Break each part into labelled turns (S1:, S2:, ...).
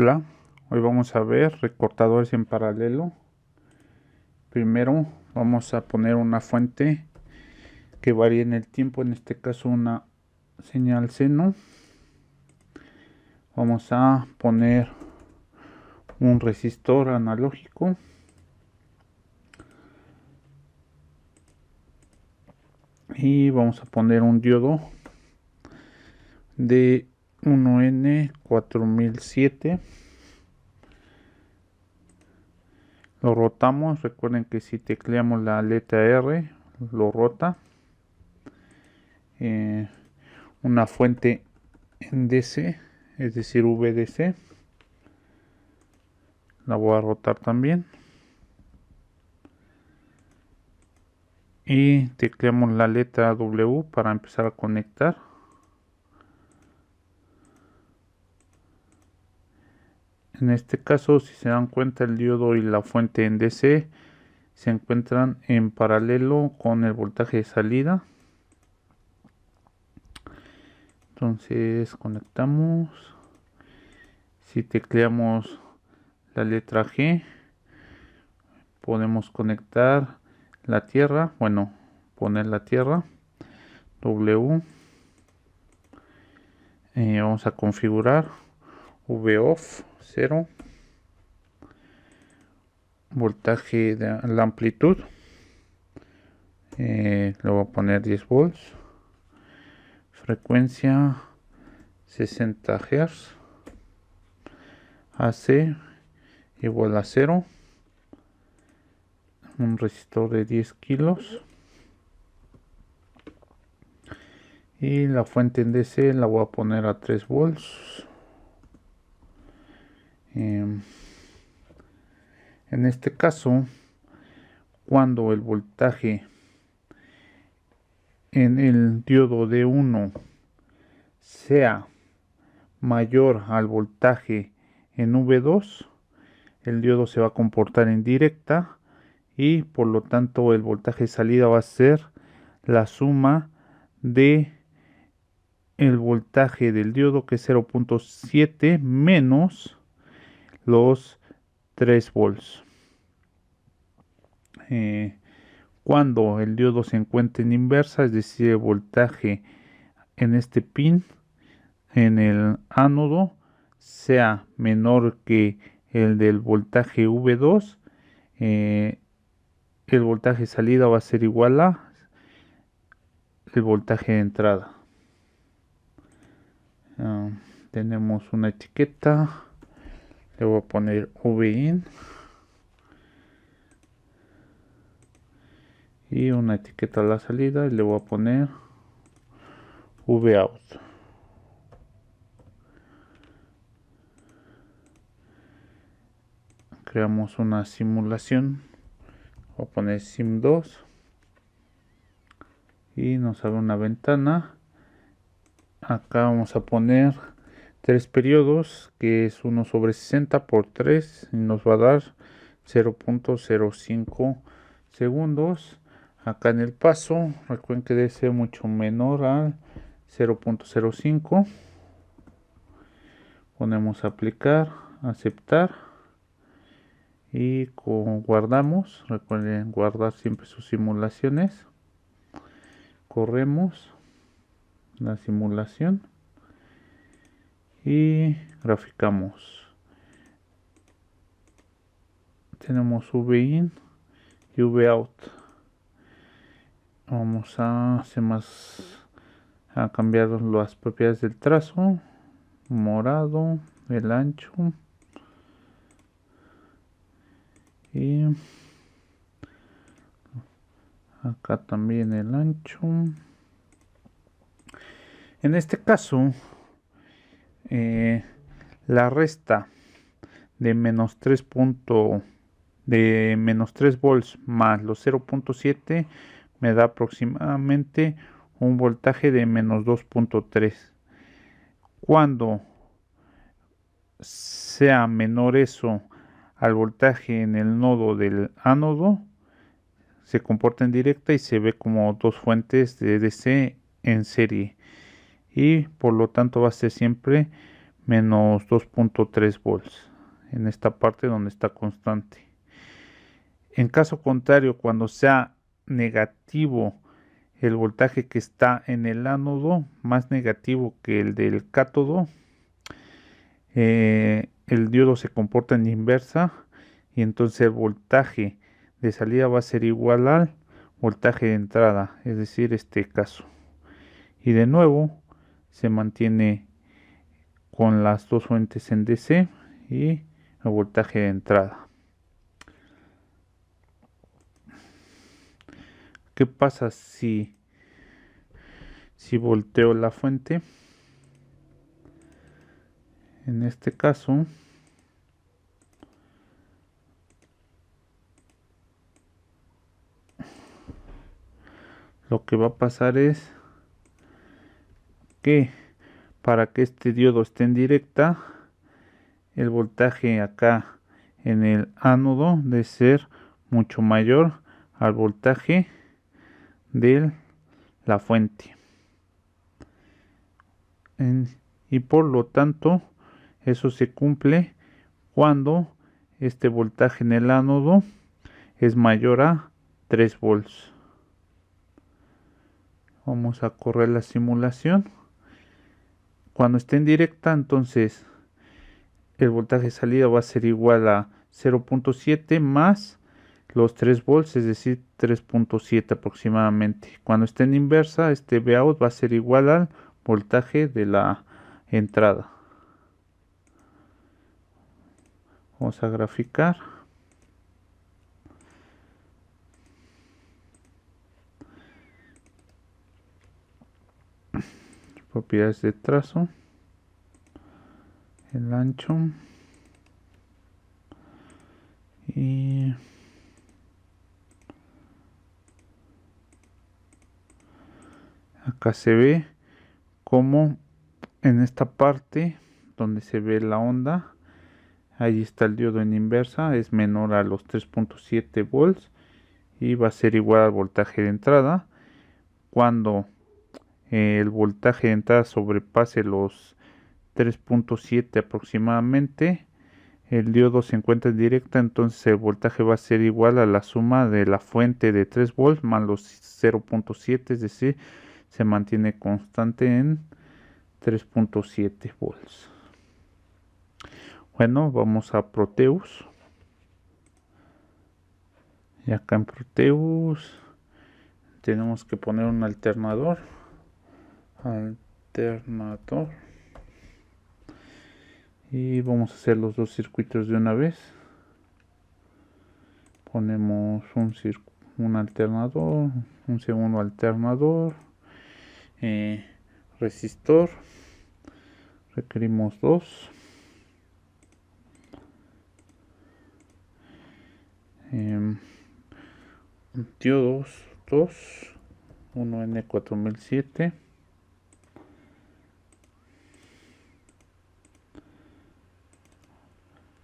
S1: Hola, hoy vamos a ver recortadores en paralelo. Primero vamos a poner una fuente que varíe en el tiempo, en este caso una señal seno. Vamos a poner un resistor analógico y vamos a poner un diodo de 1N4007. Lo rotamos, recuerden que si tecleamos la letra R lo rota. Una fuente en DC, es decir VDC, la voy a rotar también y tecleamos la letra W para empezar a conectar. En este caso, si se dan cuenta, el diodo y la fuente en DC se encuentran en paralelo con el voltaje de salida. Entonces conectamos. Si tecleamos la letra G, podemos conectar la tierra, bueno, poner la tierra, W. Vamos a configurar VOFF 0, voltaje de la amplitud, le voy a poner 10 volts, frecuencia 60 Hz, AC igual a 0, un resistor de 10 kilos y la fuente en DC la voy a poner a 3 volts. En este caso, cuando el voltaje en el diodo D1 sea mayor al voltaje en V2, el diodo se va a comportar en directa y por lo tanto el voltaje de salida va a ser la suma de el voltaje del diodo, que es 0.7 menos los 3 volts. Cuando el diodo se encuentre en inversa, es decir, el voltaje en este pin en el ánodo sea menor que el del voltaje V2, el voltaje de salida va a ser igual a el voltaje de entrada. Tenemos una etiqueta, le voy a poner VIN y una etiqueta a la salida y le voy a poner VOUT. Creamos una simulación, voy a poner sim2 y nos abre una ventana. Acá vamos a poner 3 periodos, que es 1 sobre 60 por 3 y nos va a dar 0.05 segundos. Acá en el paso, recuerden que debe ser mucho menor al 0.05. Ponemos aplicar, aceptar y guardamos. Recuerden guardar siempre sus simulaciones. Corremos la simulación y graficamos. Tenemos VIN y VOUT. Vamos a cambiar las propiedades del trazo, morado, el ancho y acá también el ancho. En este caso, la resta de menos 3 volts más los 0.7 me da aproximadamente un voltaje de menos 2.3. Cuando sea menor eso al voltaje en el nodo del ánodo, se comporta en directa y se ve como dos fuentes de DC en serie, y por lo tanto va a ser siempre menos 2.3 volts en esta parte donde está constante. En caso contrario, cuando sea negativo el voltaje que está en el ánodo, más negativo que el del cátodo, el diodo se comporta en inversa y entonces el voltaje de salida va a ser igual al voltaje de entrada, es decir, este caso. Y de nuevo se mantiene con las dos fuentes en DC y el voltaje de entrada. ¿Qué pasa si volteo la fuente? En este caso, lo que va a pasar es que para que este diodo esté en directa, el voltaje acá en el ánodo debe ser mucho mayor al voltaje de la fuente. Y por lo tanto, eso se cumple cuando este voltaje en el ánodo es mayor a 3 volts. Vamos a correr la simulación. Cuando esté en directa, entonces el voltaje de salida va a ser igual a 0.7 más los 3 volts, es decir, 3.7 aproximadamente. Cuando esté en inversa, este Vout va a ser igual al voltaje de la entrada. Vamos a graficar. Propiedades de trazo. El ancho. Y acá se ve como en esta parte donde se ve la onda, ahí está el diodo en inversa, es menor a los 3.7 volts y va a ser igual al voltaje de entrada. Cuando el voltaje de entrada sobrepase los 3.7 aproximadamente, el diodo se encuentra en directa, entonces el voltaje va a ser igual a la suma de la fuente de 3 volts más los 0.7, es decir, se mantiene constante en 3.7 volts. Bueno, vamos a Proteus. Y acá en Proteus tenemos que poner un alternador. Y vamos a hacer los dos circuitos de una vez. Ponemos un alternador, un segundo alternador, resistor, requerimos dos, diodos 2, uno N4007,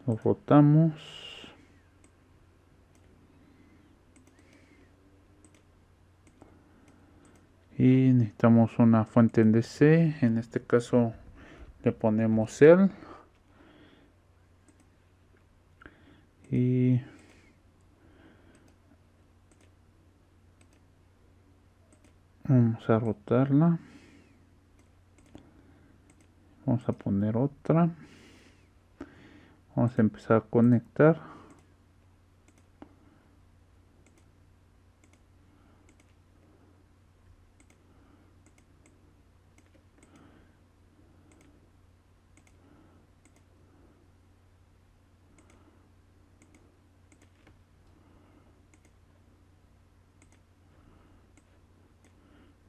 S1: lo rotamos y necesitamos una fuente en DC. En este caso le ponemos cel y vamos a rotarla. Vamos a poner otra. Vamos a empezar a conectar.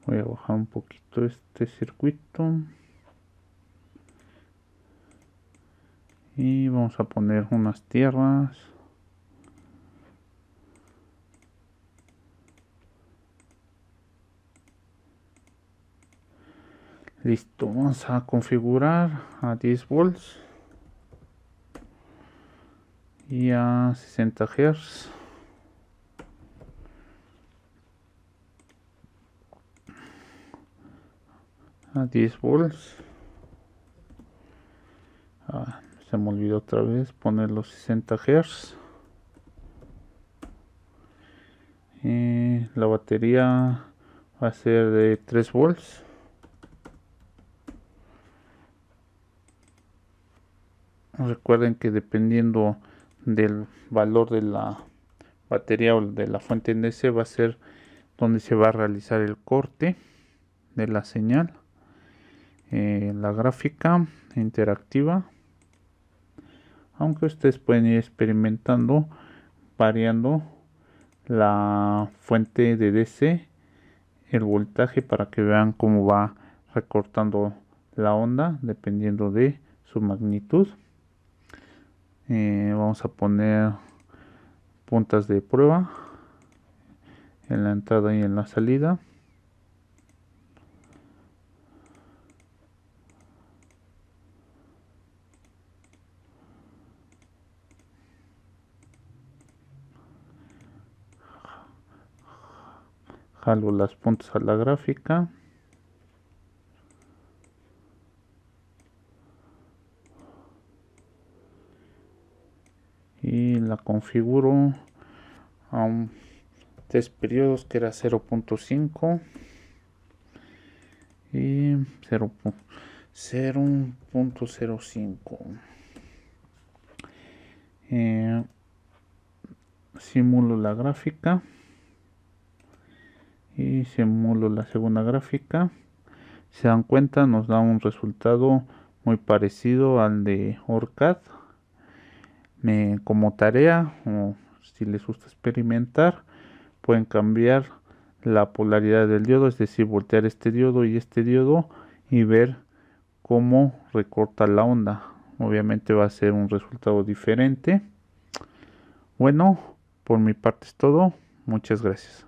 S1: Voy a bajar un poquito este circuito. Y vamos a poner unas tierras. Listo, vamos a configurar a 10 volts y a 60 Hz. A 10 volts se me olvidó otra vez poner los 60 Hz. La batería va a ser de 3 volts. Recuerden que dependiendo del valor de la batería o de la fuente en DC va a ser donde se va a realizar el corte de la señal. La gráfica interactiva, aunque ustedes pueden ir experimentando variando la fuente de DC, el voltaje, para que vean cómo va recortando la onda dependiendo de su magnitud. Vamos a poner puntas de prueba en la entrada y en la salida. Jalo las puntas a la gráfica. Y la configuro a un test periodos que era 0.5 y 0.05. Simulo la gráfica y simulo la segunda gráfica. Se dan cuenta, nos da un resultado muy parecido al de OrCAD. Como tarea, o si les gusta experimentar, pueden cambiar la polaridad del diodo, es decir, voltear este diodo y ver cómo recorta la onda. Obviamente va a ser un resultado diferente. Bueno, por mi parte es todo. Muchas gracias.